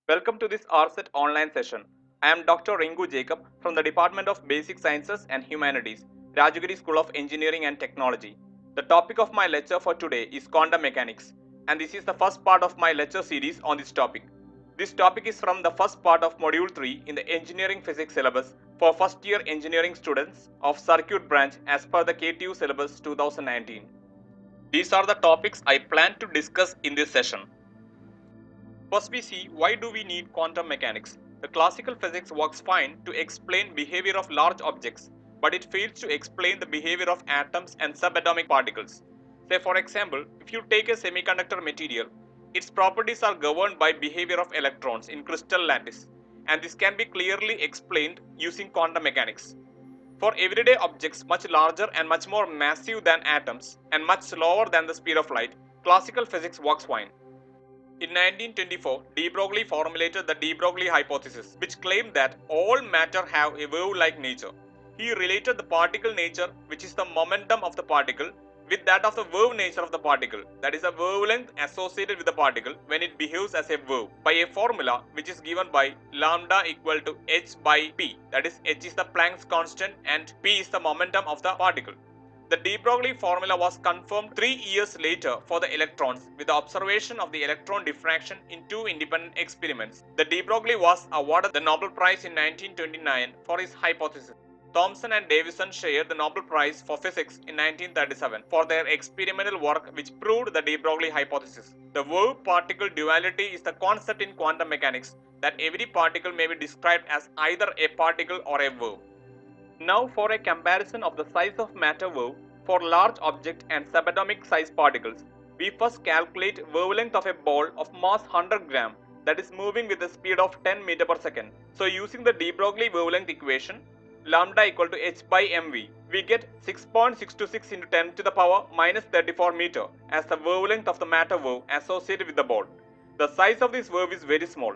Welcome to this RSET online session. I am Dr. Rinku Jacob from the Department of Basic Sciences and Humanities, Rajagiri School of Engineering and Technology. The topic of my lecture for today is quantum mechanics, and this is the first part of my lecture series on this topic. This topic is from the first part of Module 3 in the Engineering Physics syllabus for first year engineering students of Circuit branch as per the KTU syllabus 2019. These are the topics I plan to discuss in this session. First we see why do we need quantum mechanics. The classical physics works fine to explain behavior of large objects, but it fails to explain the behavior of atoms and subatomic particles. Say for example, if you take a semiconductor material, its properties are governed by behavior of electrons in crystal lattice, and this can be clearly explained using quantum mechanics. For everyday objects much larger and much more massive than atoms and much slower than the speed of light, classical physics works fine. In 1924, de Broglie formulated the de Broglie hypothesis, which claimed that all matter have a wave-like nature. He related the particle nature, which is the momentum of the particle, with that of the wave nature of the particle, that is a wavelength associated with the particle when it behaves as a wave, by a formula which is given by lambda equal to h by p, that is h is the Planck's constant and p is the momentum of the particle. The de Broglie formula was confirmed 3 years later for the electrons with the observation of the electron diffraction in 2 independent experiments. The de Broglie was awarded the Nobel Prize in 1929 for his hypothesis. Thomson and Davison shared the Nobel Prize for Physics in 1937 for their experimental work which proved the de Broglie hypothesis. The wave-particle duality is the concept in quantum mechanics that every particle may be described as either a particle or a wave. Now for a comparison of the size of matter wave for large object and subatomic size particles, we first calculate wavelength of a ball of mass 100 gram that is moving with a speed of 10 meter per second. So using the de Broglie wavelength equation, lambda equal to h by mv, we get 6.626 into 10 to the power minus 34 meter as the wavelength of the matter wave associated with the ball. The size of this wave is very small.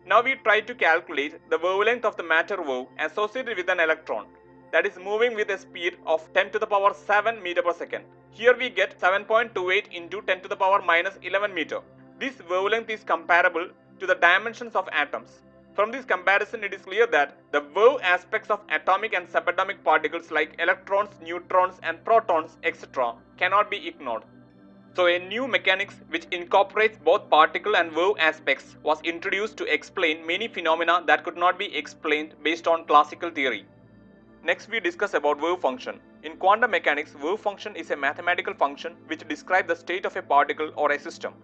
Now we try to calculate the wavelength of the matter wave associated with an electron that is moving with a speed of 10 to the power 7 meter per second. Here we get 7.28 into 10 to the power minus 11 meter. This wavelength is comparable to the dimensions of atoms. From this comparison, it is clear that the wave aspects of atomic and subatomic particles like electrons, neutrons and protons etc. cannot be ignored. So a new mechanics which incorporates both particle and wave aspects was introduced to explain many phenomena that could not be explained based on classical theory. Next we discuss about wave function. In quantum mechanics, wave function is a mathematical function which describes the state of a particle or a system.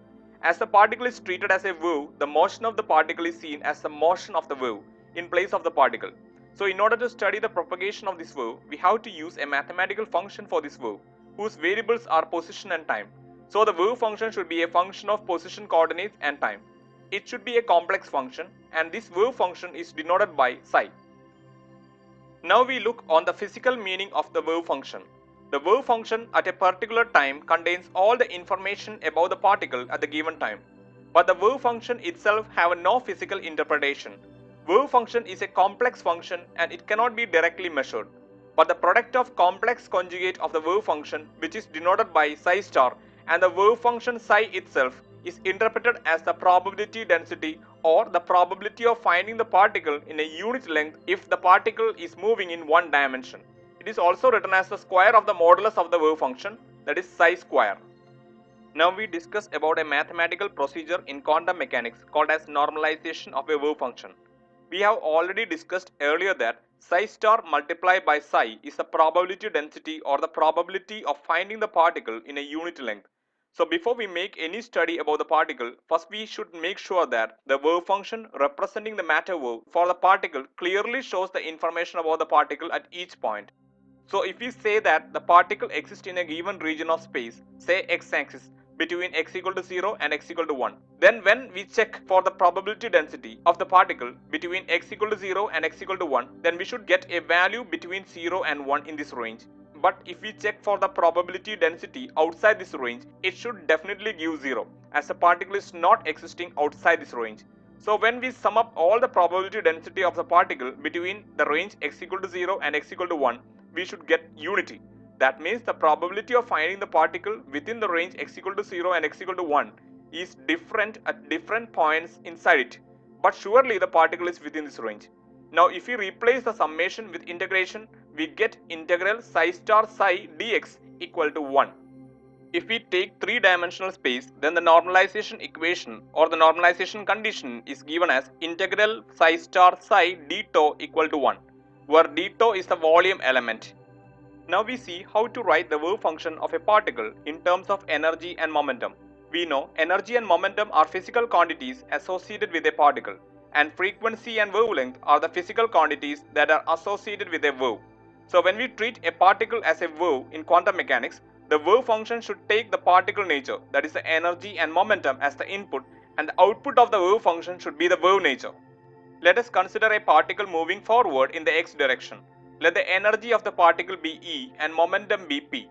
As the particle is treated as a wave, the motion of the particle is seen as the motion of the wave in place of the particle. So in order to study the propagation of this wave, we have to use a mathematical function for this wave, whose variables are position and time. So the wave function should be a function of position coordinates and time. It should be a complex function and this wave function is denoted by psi. Now we look on the physical meaning of the wave function. The wave function at a particular time contains all the information about the particle at the given time. But the wave function itself have no physical interpretation. Wave function is a complex function and it cannot be directly measured. But the product of complex conjugate of the wave function, which is denoted by psi star, and the wave function psi itself is interpreted as the probability density or the probability of finding the particle in a unit length if the particle is moving in one dimension. It is also written as the square of the modulus of the wave function, that is psi square. Now we discuss about a mathematical procedure in quantum mechanics called as normalization of a wave function. We have already discussed earlier that psi star multiplied by psi is the probability density or the probability of finding the particle in a unit length. So before we make any study about the particle, first we should make sure that the wave function representing the matter wave for the particle clearly shows the information about the particle at each point. So if we say that the particle exists in a given region of space, say x-axis, between x equal to 0 and x equal to 1. Then when we check for the probability density of the particle between x equal to 0 and x equal to 1, then we should get a value between 0 and 1 in this range. But if we check for the probability density outside this range, it should definitely give 0 as the particle is not existing outside this range. So when we sum up all the probability density of the particle between the range x equal to 0 and x equal to 1, we should get unity. That means the probability of finding the particle within the range x equal to 0 and x equal to 1 is different at different points inside it, but surely the particle is within this range. Now if we replace the summation with integration, we get integral psi star psi dx equal to 1. If we take three-dimensional space, then the normalization equation or the normalization condition is given as integral psi star psi d tau equal to 1, where d tau is the volume element. Now we see how to write the wave function of a particle in terms of energy and momentum. We know energy and momentum are physical quantities associated with a particle, and frequency and wavelength are the physical quantities that are associated with a wave. So when we treat a particle as a wave in quantum mechanics, the wave function should take the particle nature, that is the energy and momentum, as the input, and the output of the wave function should be the wave nature. Let us consider a particle moving forward in the x direction. Let the energy of the particle be E and momentum be P.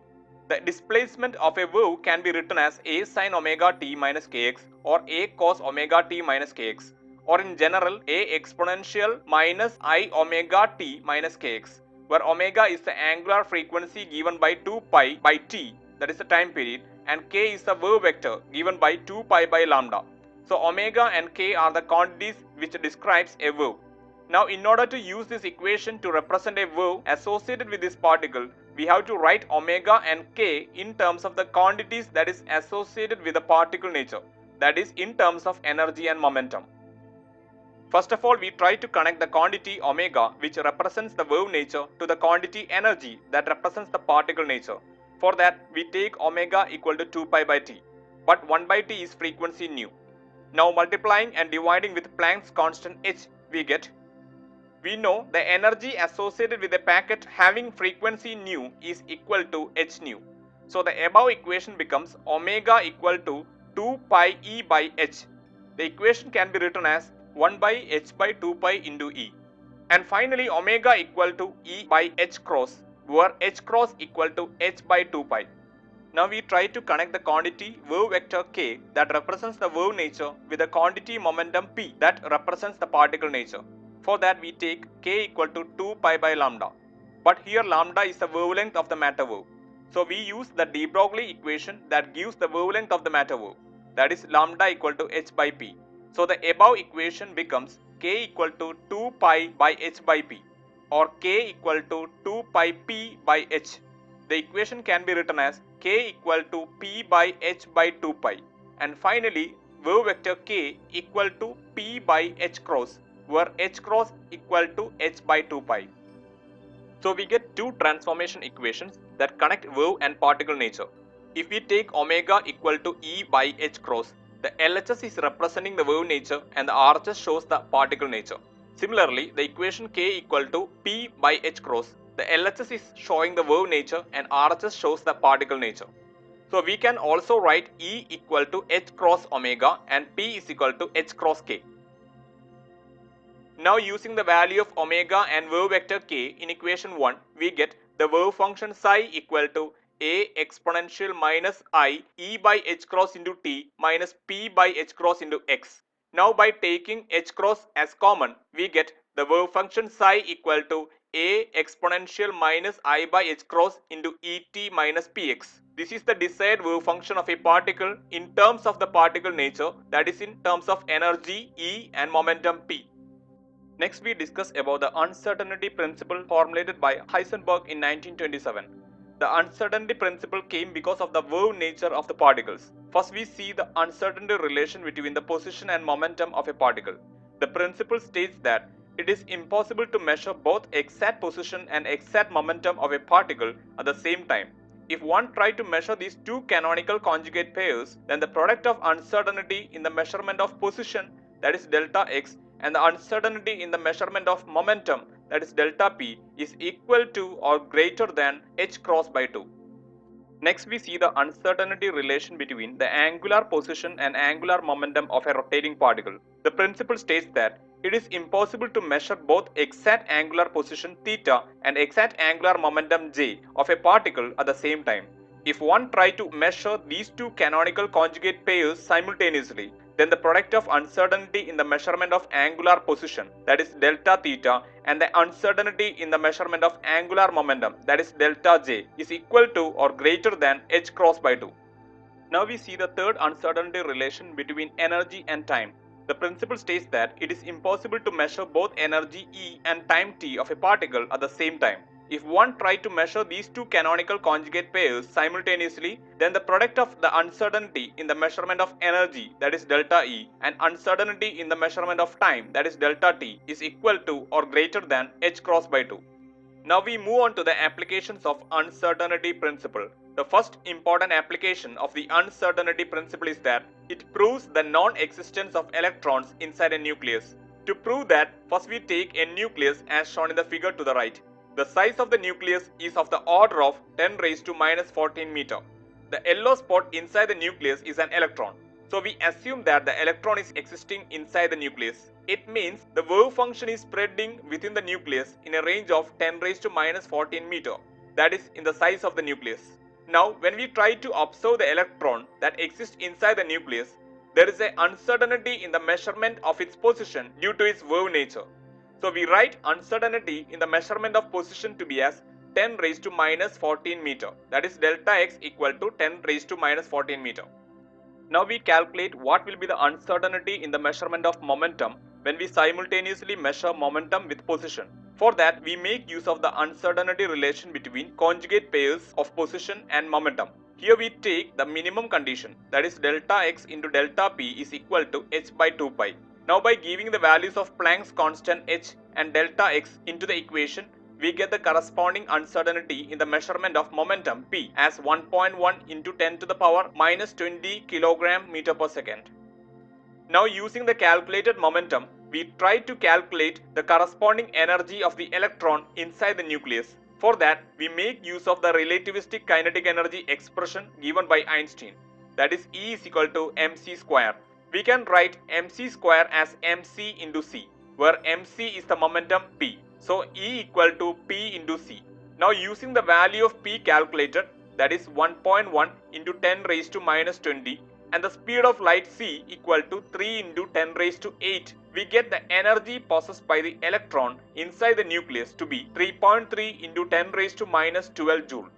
The displacement of a wave can be written as A sin omega t minus kx or A cos omega t minus kx, or in general A exponential minus I omega t minus kx, where omega is the angular frequency given by 2 pi by t, that is the time period, and k is the wave vector given by 2 pi by lambda. So omega and k are the quantities which describes a wave. Now in order to use this equation to represent a wave associated with this particle, we have to write omega and k in terms of the quantities that is associated with the particle nature, that is in terms of energy and momentum. First of all, we try to connect the quantity omega, which represents the wave nature, to the quantity energy that represents the particle nature. For that, we take omega equal to 2 pi by t, but 1 by t is frequency nu. Now multiplying and dividing with Planck's constant h, we know the energy associated with a packet having frequency nu is equal to h nu. So the above equation becomes omega equal to 2 pi e by h. The equation can be written as 1 by h by 2 pi into e. And finally omega equal to e by h cross, where h cross equal to h by 2 pi. Now we try to connect the quantity wave vector k that represents the wave nature with the quantity momentum p that represents the particle nature. For that we take k equal to 2 pi by lambda. But here lambda is the wavelength of the matter wave. So we use the de Broglie equation that gives the wavelength of the matter wave, that is lambda equal to h by p. So the above equation becomes k equal to 2 pi by h by p, or k equal to 2 pi p by h. The equation can be written as k equal to p by h by 2 pi, and finally wave vector k equal to p by h cross, where h cross equal to h by 2 pi. So we get two transformation equations that connect wave and particle nature. If we take omega equal to e by h cross, the LHS is representing the wave nature and the RHS shows the particle nature. Similarly, the equation k equal to p by h cross, the LHS is showing the wave nature and RHS shows the particle nature. So we can also write E equal to h cross omega and P is equal to h cross k. Now using the value of omega and wave vector k in equation 1, we get the wave function psi equal to a exponential minus I e by h cross into t minus p by h cross into x. Now by taking h cross as common, we get the wave function psi equal to a exponential minus I by h cross into et minus px. This is the desired wave function of a particle in terms of the particle nature, that is in terms of energy E and momentum P. Next we discuss about the uncertainty principle formulated by Heisenberg in 1927. The uncertainty principle came because of the wave nature of the particles. First we see the uncertainty relation between the position and momentum of a particle. The principle states that it is impossible to measure both exact position and exact momentum of a particle at the same time. If one tried to measure these two canonical conjugate pairs, then the product of uncertainty in the measurement of position, that is delta x, and the uncertainty in the measurement of momentum, that is delta p, is equal to or greater than h cross by 2. Next we see the uncertainty relation between the angular position and angular momentum of a rotating particle. The principle states that it is impossible to measure both exact angular position theta and exact angular momentum j of a particle at the same time. If one tried to measure these two canonical conjugate pairs simultaneously, then the product of uncertainty in the measurement of angular position, that is delta theta, and the uncertainty in the measurement of angular momentum, that is delta j, is equal to or greater than h cross by 2. Now we see the third uncertainty relation between energy and time. The principle states that it is impossible to measure both energy E and time t of a particle at the same time. If one tried to measure these two canonical conjugate pairs simultaneously, then the product of the uncertainty in the measurement of energy, that is delta E, and uncertainty in the measurement of time, that is delta t, is equal to or greater than h cross by 2. Now we move on to the applications of uncertainty principle. The first important application of the uncertainty principle is that it proves the non-existence of electrons inside a nucleus. To prove that, first we take a nucleus as shown in the figure to the right. The size of the nucleus is of the order of 10 raised to minus 14 meter. The yellow spot inside the nucleus is an electron. So we assume that the electron is existing inside the nucleus. It means the wave function is spreading within the nucleus in a range of 10 raised to minus 14 meter, that is in the size of the nucleus. Now when we try to observe the electron that exists inside the nucleus, there is an uncertainty in the measurement of its position due to its wave nature. So we write uncertainty in the measurement of position to be as 10 raised to minus 14 meter, that is delta x equal to 10 raised to minus 14 meter. Now we calculate what will be the uncertainty in the measurement of momentum when we simultaneously measure momentum with position. For that, we make use of the uncertainty relation between conjugate pairs of position and momentum. Here we take the minimum condition, that is delta x into delta p is equal to h by 2 pi. Now by giving the values of Planck's constant h and delta x into the equation, we get the corresponding uncertainty in the measurement of momentum p as 1.1 into 10 to the power minus 20 kilogram meter per second. Now using the calculated momentum, we try to calculate the corresponding energy of the electron inside the nucleus. For that, we make use of the relativistic kinetic energy expression given by Einstein, that is E is equal to mc square. We can write mc square as mc into c, where mc is the momentum p. So E equal to P into C. Now using the value of P calculated, that is 1.1 into 10 raised to minus 20, and the speed of light c equal to 3 into 10 raised to 8, we get the energy possessed by the electron inside the nucleus to be 3.3 into 10 raised to minus 12 joule.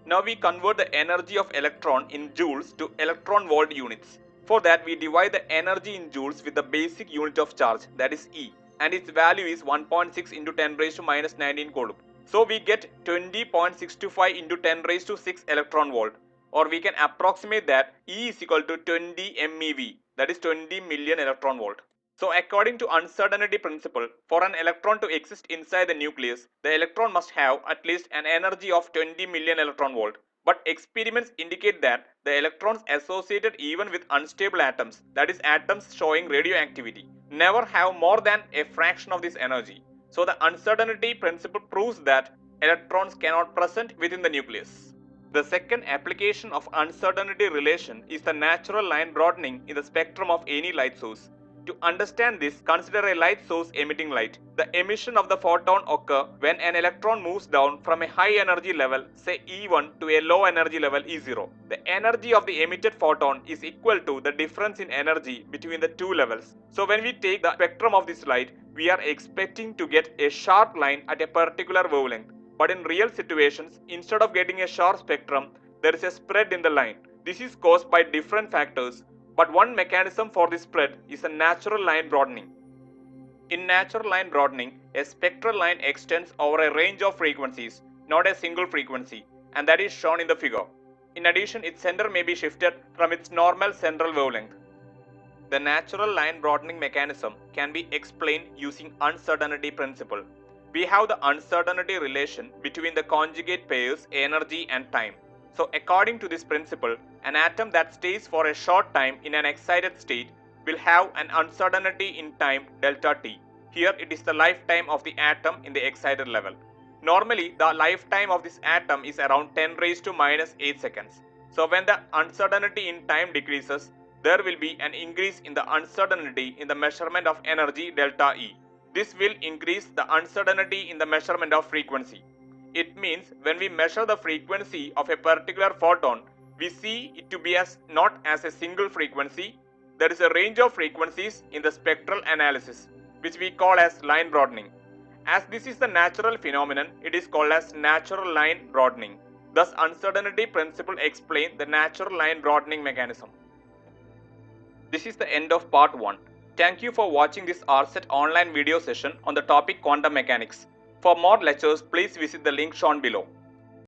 Now we convert the energy of electron in joules to electron volt units. For that, we divide the energy in joules with the basic unit of charge, that is E, and its value is 1.6 into 10 raised to minus 19 coulomb. So we get 20.625 into 10 raised to 6 electron volt, or we can approximate that E is equal to 20 MeV, that is 20 million electron volt. So according to uncertainty principle, for an electron to exist inside the nucleus, the electron must have at least an energy of 20 million electron volt. But experiments indicate that the electrons associated even with unstable atoms, that is atoms showing radioactivity, never have more than a fraction of this energy. So the uncertainty principle proves that electrons cannot present within the nucleus. The second application of uncertainty relation is the natural line broadening in the spectrum of any light source. To understand this, consider a light source emitting light. The emission of the photon occurs when an electron moves down from a high energy level, say E1, to a low energy level E0. The energy of the emitted photon is equal to the difference in energy between the two levels. So when we take the spectrum of this light, we are expecting to get a sharp line at a particular wavelength. But in real situations, instead of getting a sharp spectrum, there is a spread in the line. This is caused by different factors, but one mechanism for this spread is a natural line broadening. In natural line broadening, a spectral line extends over a range of frequencies, not a single frequency, and that is shown in the figure. In addition, its center may be shifted from its normal central wavelength. The natural line broadening mechanism can be explained using uncertainty principle. We have the uncertainty relation between the conjugate pairs energy and time. So according to this principle, an atom that stays for a short time in an excited state will have an uncertainty in time delta t. Here it is the lifetime of the atom in the excited level. Normally the lifetime of this atom is around 10 raised to minus 8 seconds. So when the uncertainty in time decreases, there will be an increase in the uncertainty in the measurement of energy delta E. This will increase the uncertainty in the measurement of frequency. It means when we measure the frequency of a particular photon, we see it to be as not as a single frequency. There is a range of frequencies in the spectral analysis, which we call as line broadening. As this is the natural phenomenon, it is called as natural line broadening. Thus, uncertainty principle explains the natural line broadening mechanism. This is the end of part 1. Thank you for watching this RSET online video session on the topic quantum mechanics. For more lectures, please visit the link shown below.